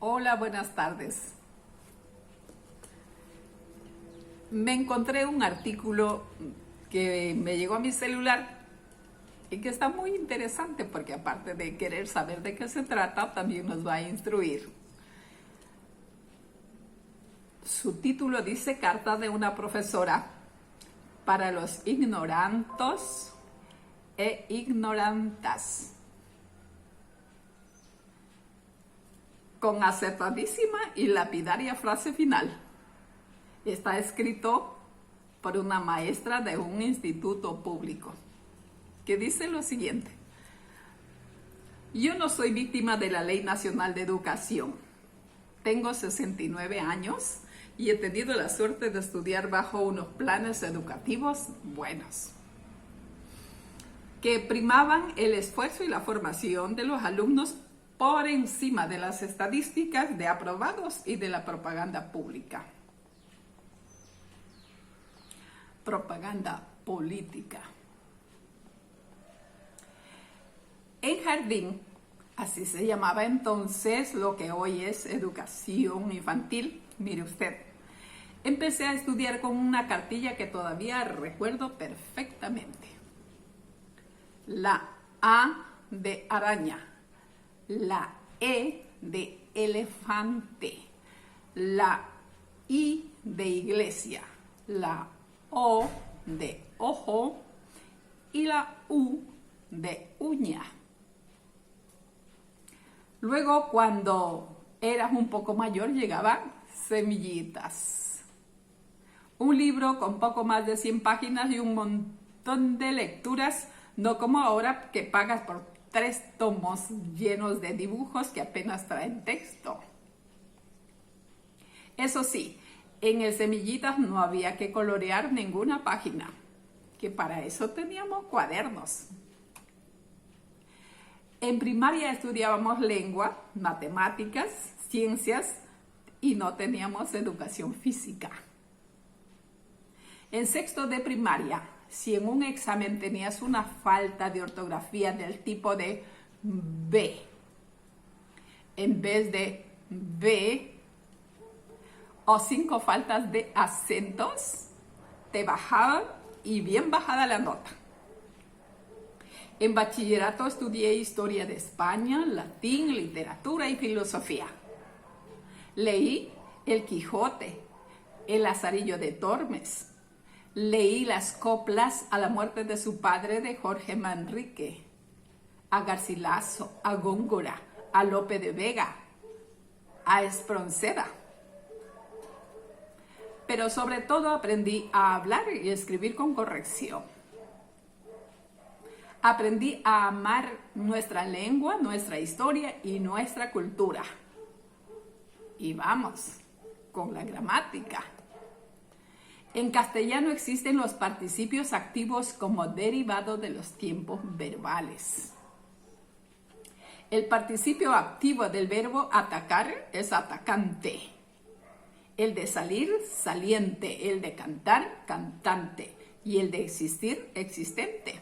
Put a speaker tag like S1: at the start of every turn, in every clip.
S1: Hola, buenas tardes. Me encontré un artículo que me llegó a mi celular y que está muy interesante porque aparte de querer saber de qué se trata, también nos va a instruir. Su título dice Carta de una profesora para los ignorantos e ignorantas. Con acertadísima y lapidaria frase final. Está escrito por una maestra de un instituto público, que dice lo siguiente: yo no soy víctima de la Ley Nacional de Educación. Tengo 69 años y he tenido la suerte de estudiar bajo unos planes educativos buenos, que primaban el esfuerzo y la formación de los alumnos por encima de las estadísticas de aprobados y de la propaganda pública. Propaganda política. En jardín, así se llamaba entonces lo que hoy es educación infantil, mire usted, empecé a estudiar con una cartilla que todavía recuerdo perfectamente. La A de araña, la E de elefante, la I de iglesia, la O de ojo y la U de uña. Luego, cuando eras un poco mayor, llegaban semillitas. Un libro con poco más de 100 páginas y un montón de lecturas, no como ahora que pagas por 3 tomos llenos de dibujos que apenas traen texto. Eso sí, en el Semillitas no había que colorear ninguna página, que para eso teníamos cuadernos. En primaria estudiábamos lengua, matemáticas, ciencias y no teníamos educación física. En sexto de primaria, si en un examen tenías una falta de ortografía del tipo de B, en vez de B, o 5 faltas de acentos, te bajaban y bien bajada la nota. En bachillerato estudié historia de España, latín, literatura y filosofía. Leí El Quijote, El Lazarillo de Tormes. Leí las coplas a la muerte de su padre de Jorge Manrique, a Garcilaso, a Góngora, a Lope de Vega, a Espronceda. Pero sobre todo aprendí a hablar y escribir con corrección. Aprendí a amar nuestra lengua, nuestra historia y nuestra cultura. Y vamos, con la gramática. En castellano existen los participios activos como derivado de los tiempos verbales. El participio activo del verbo atacar es atacante. El de salir, saliente. El de cantar, cantante. Y el de existir, existente.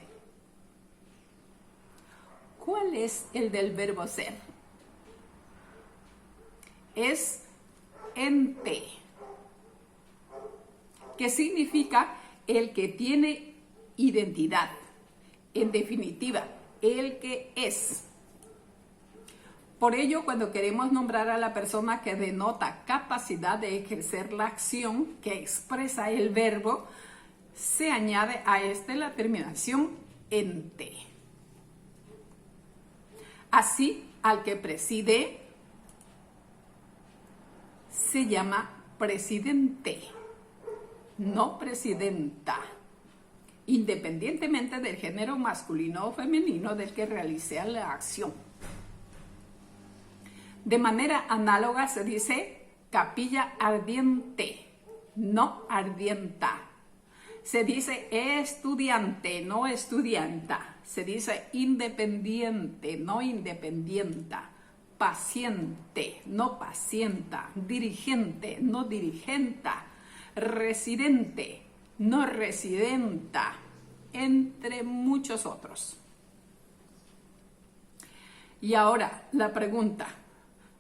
S1: ¿Cuál es el del verbo ser? Es ente, que significa el que tiene identidad. En definitiva, el que es. Por ello, cuando queremos nombrar a la persona que denota capacidad de ejercer la acción que expresa el verbo, se añade a este la terminación ente. Así, al que preside se llama presidente, no presidenta, independientemente del género masculino o femenino del que realice la acción. De manera análoga se dice capilla ardiente, no ardienta. Se dice estudiante, no estudianta. Se dice independiente, no independienta. Paciente, no pacienta. Dirigente, no dirigenta. Residente, no residenta. Entre muchos otros. Y ahora la pregunta: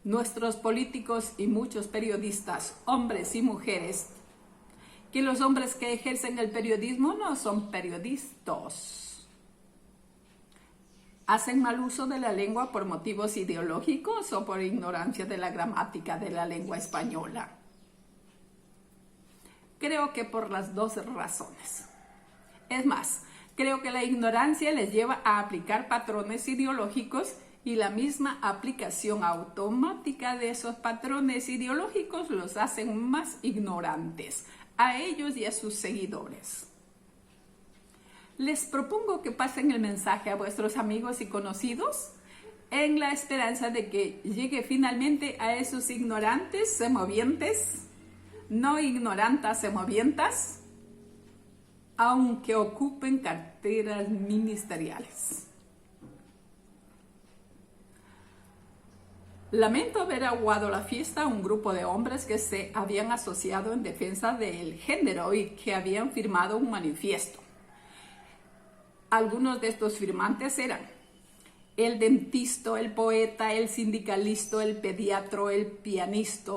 S1: nuestros políticos y muchos periodistas, hombres y mujeres, que los hombres que ejercen el periodismo no son periodistas. ¿Hacen mal uso de la lengua por motivos ideológicos o por ignorancia de la gramática de la lengua española? Creo que por las dos razones. Es más, creo que la ignorancia les lleva a aplicar patrones ideológicos y la misma aplicación automática de esos patrones ideológicos los hacen más ignorantes a ellos y a sus seguidores. Les propongo que pasen el mensaje a vuestros amigos y conocidos en la esperanza de que llegue finalmente a esos ignorantes semovientes, no ignorantas semovientas, aunque ocupen carteras ministeriales. Lamento haber aguado la fiesta a un grupo de hombres que se habían asociado en defensa del género y que habían firmado un manifiesto. Algunos de estos firmantes eran el dentista, el poeta, el sindicalista, el pediatra, el pianista,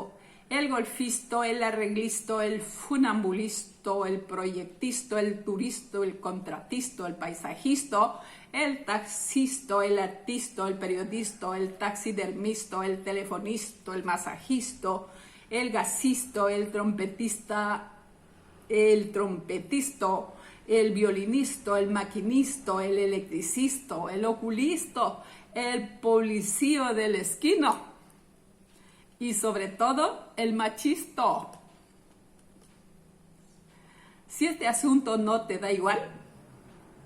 S1: el golfista, el arreglista, el funambulista, el proyectista, el turista, el contratista, el paisajista, el taxista, el artista, el periodista, el taxidermista, el telefonista, el masajista, el gasista, el trompetista, el violinista, el maquinista, el electricista, el oculista, el policía de la esquina y sobre todo el machista. Si este asunto no te da igual,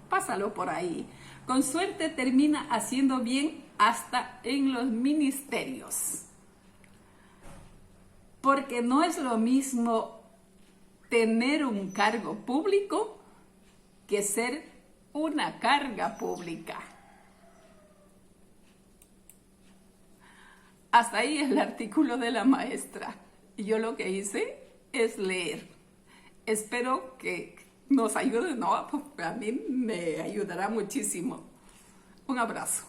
S1: pásalo por ahí. Con suerte termina haciendo bien hasta en los ministerios. Porque no es lo mismo tener un cargo público que ser una carga pública. Hasta ahí el artículo de la maestra. Y yo lo que hice es leer. Espero que nos ayude, ¿no? Porque a mí me ayudará muchísimo. Un abrazo.